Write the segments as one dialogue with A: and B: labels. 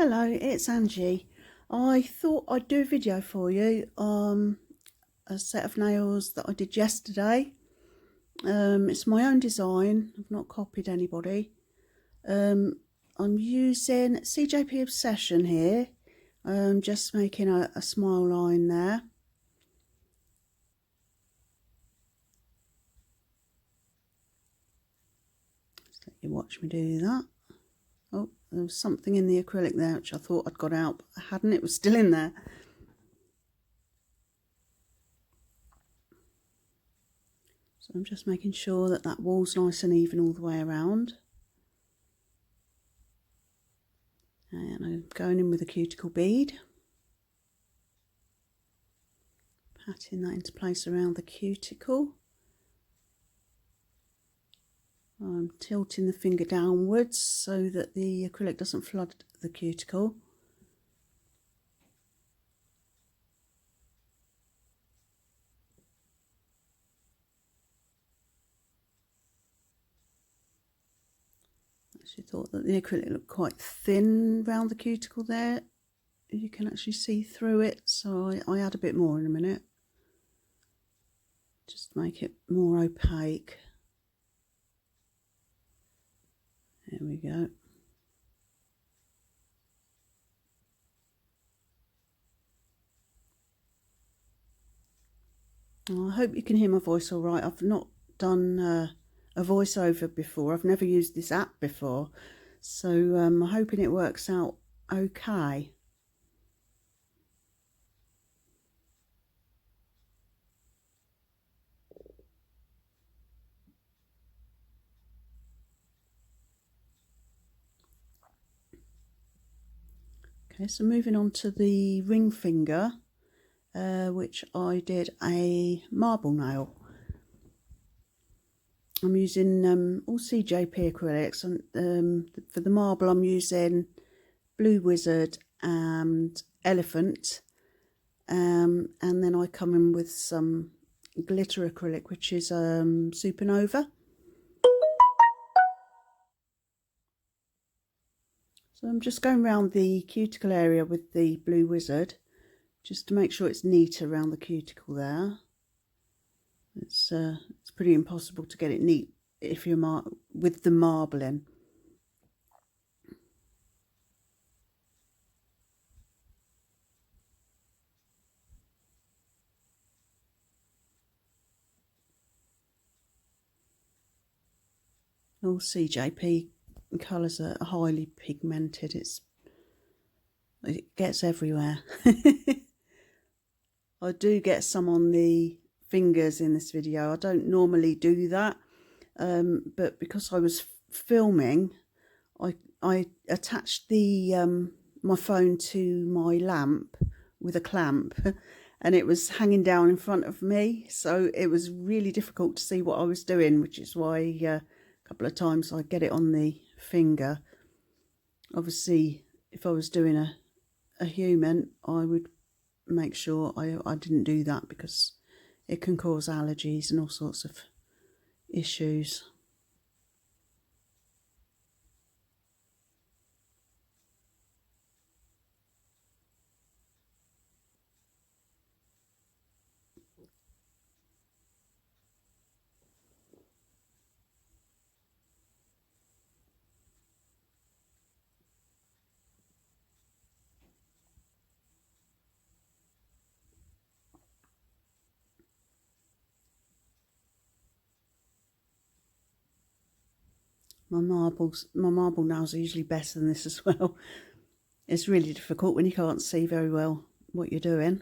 A: Hello, it's Angie. I thought I'd do a video for you on a set of nails that I did yesterday. It's my own design, I've not copied anybody. I'm using CJP Obsession here, just making a smile line there. Just let you watch me do that. Oh, there was something in the acrylic there which I thought I'd got out, but I hadn't, it was still in there. So I'm just making sure that that wall's nice and even all the way around. And I'm going in with a cuticle bead, patting that into place around the cuticle. I'm tilting the finger downwards so that the acrylic doesn't flood the cuticle. I actually thought that the acrylic looked quite thin around the cuticle there. You can actually see through it, so I add a bit more in a minute. Just make it more opaque. There we go. Oh, I hope you can hear my voice all right. I've not done a voiceover before. I've never used this app before, so I'm hoping it works out okay. Okay, so moving on to the ring finger, which I did a marble nail. I'm using all CJP acrylics, and for the marble I'm using Blue Wizard and Elephant, and then I come in with some glitter acrylic, which is Supernova. So I'm just going around the cuticle area with the Blue Wizard, just to make sure it's neat around the cuticle there. It's pretty impossible to get it neat if you're with the marbling. All CJP colours are highly pigmented. It gets everywhere. I do get some on the fingers in this video. I don't normally do that, but because I was filming, I attached the my phone to my lamp with a clamp, and it was hanging down in front of me, so it was really difficult to see what I was doing, which is why a couple of times I get it on the finger. Obviously, if I was doing a human, I would make sure I didn't do that, because it can cause allergies and all sorts of issues. My marble nails are usually better than this as well. It's really difficult when you can't see very well what you're doing.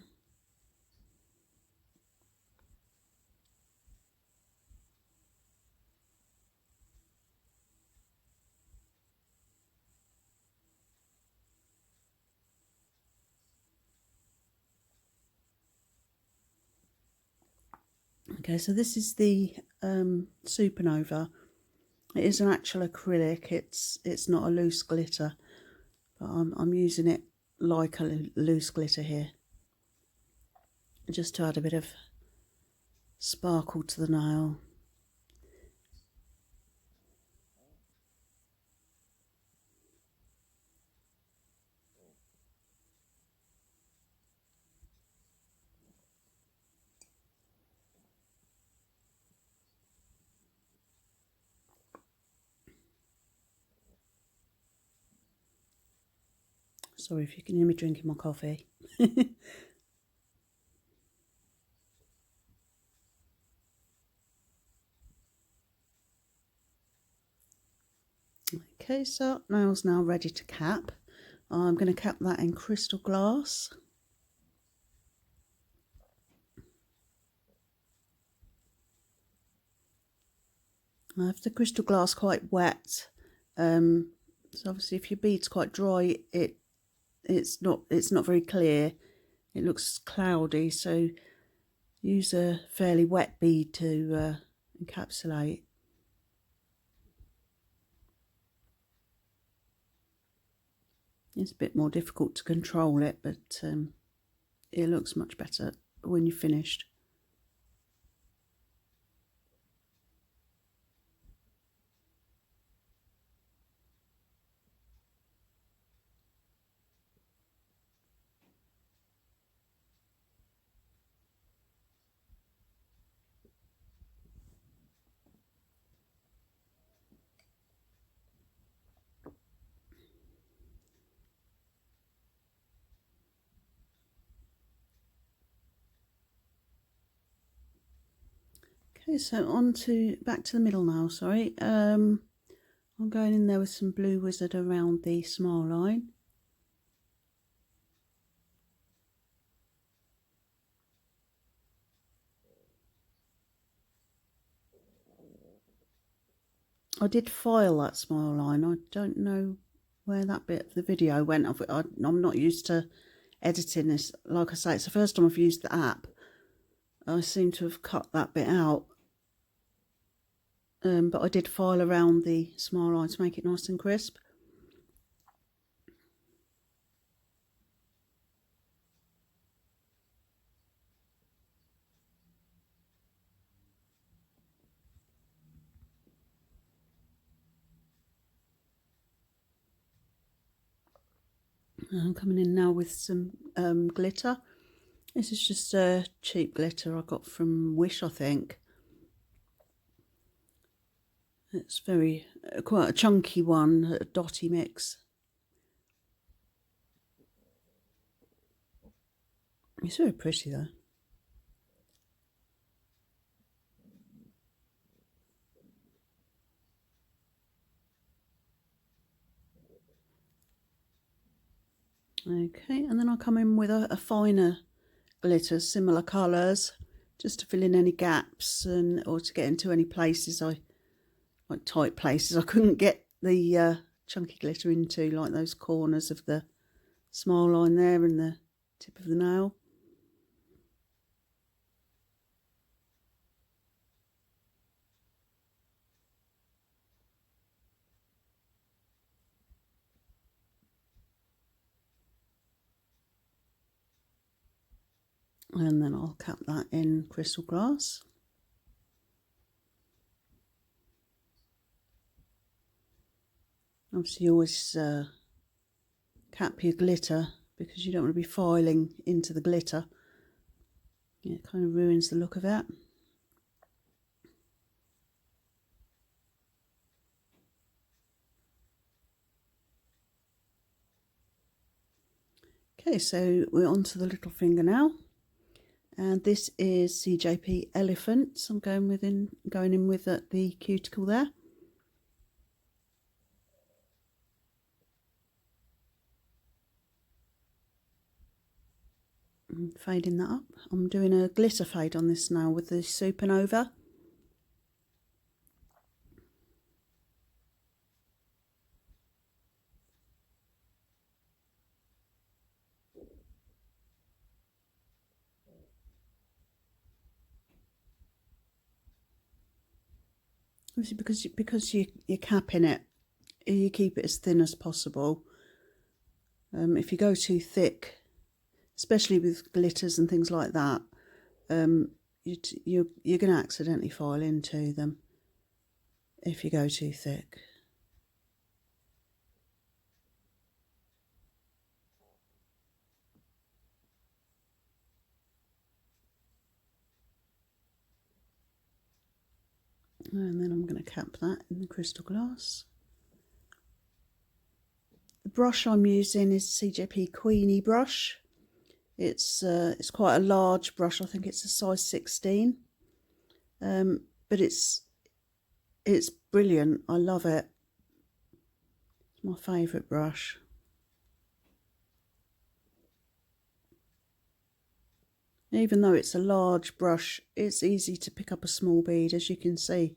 A: Okay, so this is the Supernova. It is an actual acrylic. It's not a loose glitter, but I'm using it like a loose glitter here, just to add a bit of sparkle to the nail. Sorry if you can hear me drinking my coffee. Okay, so nail's now ready to cap. I'm going to cap that in crystal glass. I have the crystal glass quite wet, so obviously if your bead's quite dry, it's not very clear. It looks cloudy, so use a fairly wet bead to encapsulate. It's a bit more difficult to control it, but it looks much better when you're finished. Okay, so back to the middle now, sorry. I'm going in there with some blue wizard around the smile line. I did file that smile line. I don't know where that bit of the video went. I'm not used to editing this. Like I say, it's the first time I've used the app. I seem to have cut that bit out. But I did file around the smile line to make it nice and crisp. I'm coming in now with some glitter. This is just a cheap glitter I got from Wish, I think. It's quite a chunky one, a dotty mix. It's very pretty though. Okay, and then I'll come in with a finer glitter, similar colours, just to fill in any gaps or to get into any places like tight places I couldn't get the chunky glitter into, like those corners of the smile line there and the tip of the nail. And then I'll cap that in crystal glass. Obviously you always cap your glitter because you don't want to be filing into the glitter. Yeah, it kind of ruins the look of it. Okay, so we're on to the little finger now. And this is CJP Elephant. So I'm going in with the cuticle there. And fading that up. I'm doing a glitter fade on this now with the Supernova. Obviously because you're capping it, you keep it as thin as possible. If you go too thick, especially with glitters and things like that, you're going to accidentally file into them if you go too thick. And then I'm going to cap that in the crystal glass. The brush I'm using is CJP Queenie brush. It's quite a large brush. I think it's a size 16, but it's brilliant. I love it. It's my favourite brush. Even though it's a large brush, it's easy to pick up a small bead, as you can see.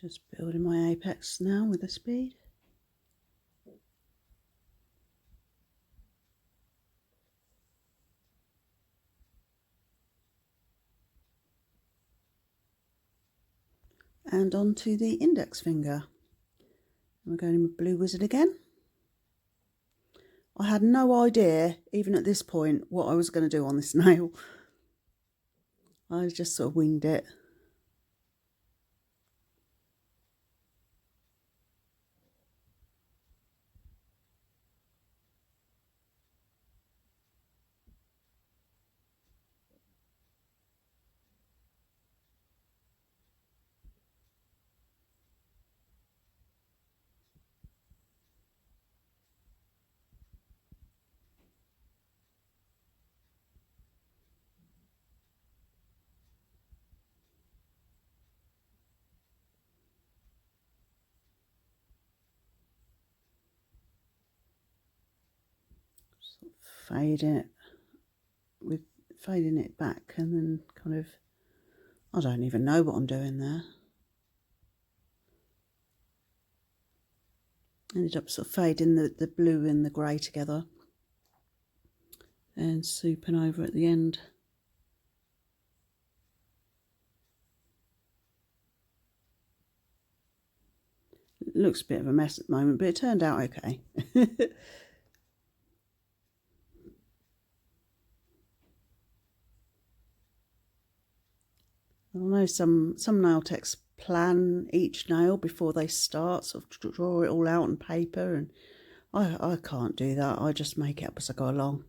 A: Just building my apex now with this bead. And onto the index finger. We're going in with Blue Wizard again. I had no idea, even at this point, what I was going to do on this nail. I just sort of winged it. Sort of fading it back, and then kind of, I don't even know what I'm doing there. Ended up sort of fading the blue and the grey together and souping over at the end. It looks a bit of a mess at the moment, but it turned out okay. I know some nail techs plan each nail before they start, sort of draw it all out on paper, and I can't do that. I just make it up as I go along.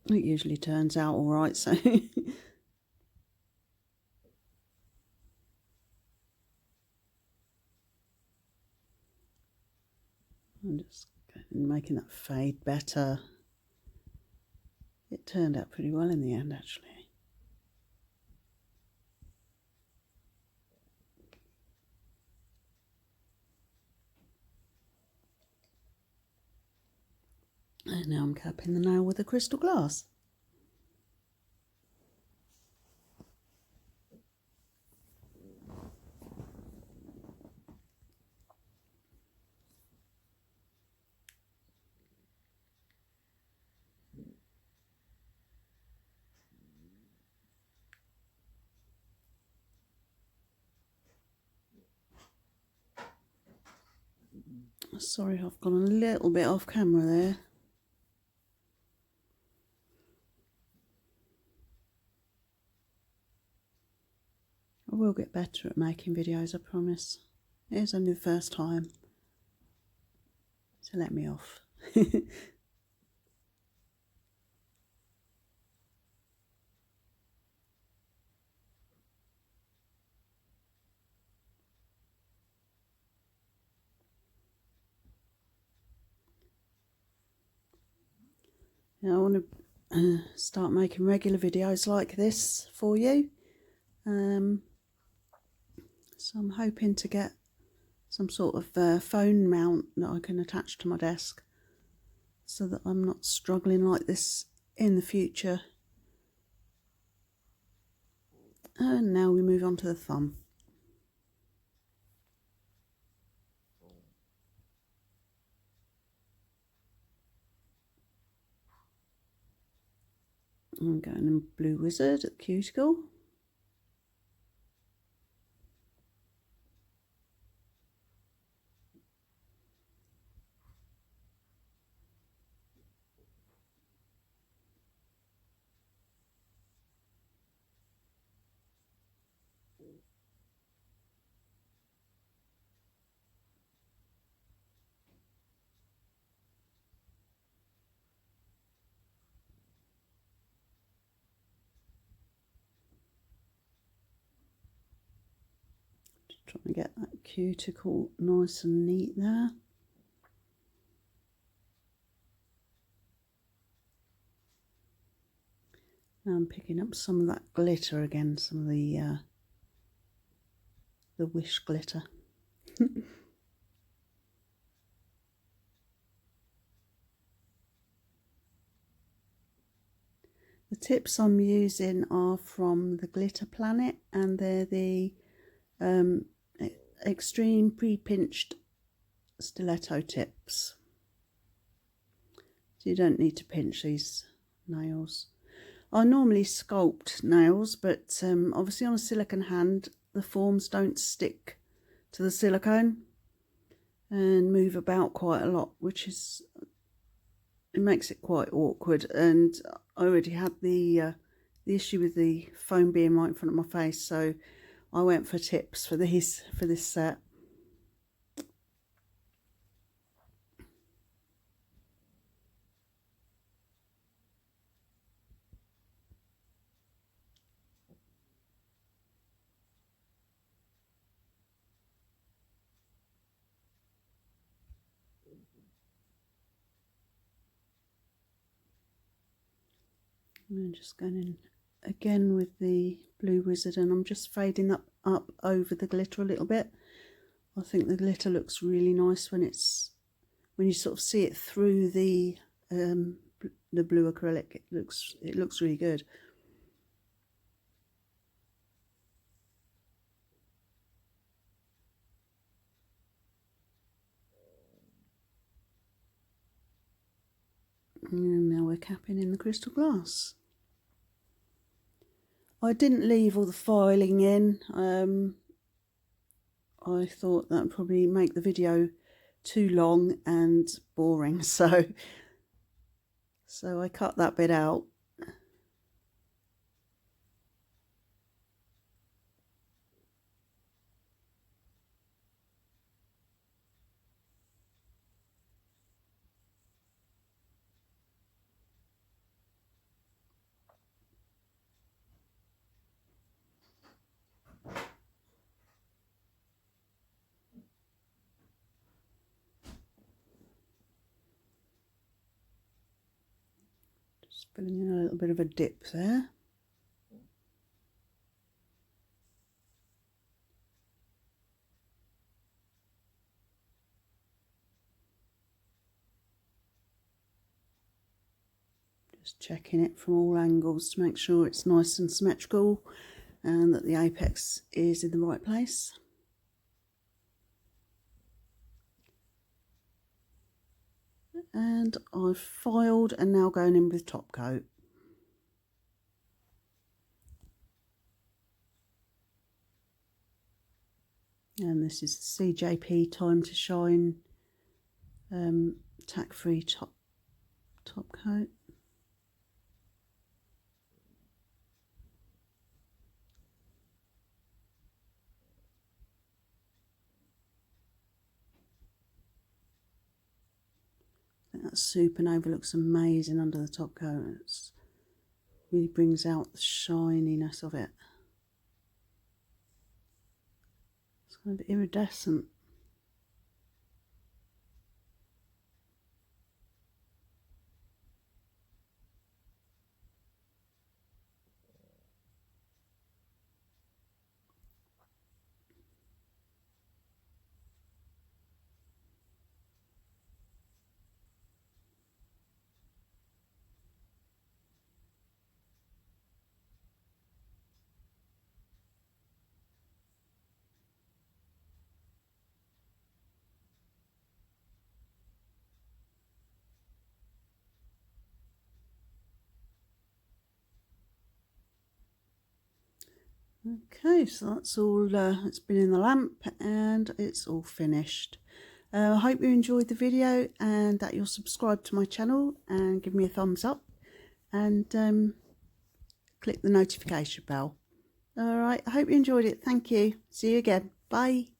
A: It usually turns out all right, so I'm just making that fade better. It turned out pretty well in the end, actually. And now I'm capping the nail with a crystal glass. Sorry, I've gone a little bit off camera there. I will get better at making videos, I promise. It is only the first time, so let me off. Now I want to start making regular videos like this for you. So I'm hoping to get some sort of phone mount that I can attach to my desk, so that I'm not struggling like this in the future. And now we move on to the thumb. I'm going in Blue Wizard at the cuticle. Trying to get that cuticle nice and neat there. Now I'm picking up some of that glitter again, some of the Wish glitter. The tips I'm using are from the Glitter Planet, and they're the extreme pre-pinched stiletto tips. So you don't need to pinch these nails. I normally sculpt nails, but obviously on a silicone hand the forms don't stick to the silicone and move about quite a lot, which is, it makes it quite awkward. And I already had the issue with the foam being right in front of my face, so I went for tips for this set. I'm just going in again with the Blue Wizard, and I'm just fading up over the glitter a little bit. I think the glitter looks really nice when you sort of see it through the blue acrylic. It looks really good. And now we're capping in the crystal glass. I didn't leave all the filing in. I thought that would probably make the video too long and boring, so I cut that bit out. Just filling in a little bit of a dip there. Just checking it from all angles to make sure it's nice and symmetrical and that the apex is in the right place. And I've filed and now going in with top coat. And this is the CJP Time to Shine tack-free top coat. That supernova looks amazing under the top coat. It really brings out the shininess of it. It's kind of iridescent. Okay, so that's all, it's been in the lamp and it's all finished. I hope you enjoyed the video and that you'll subscribe to my channel and give me a thumbs up and click the notification bell. Alright, I hope you enjoyed it. Thank you. See you again. Bye.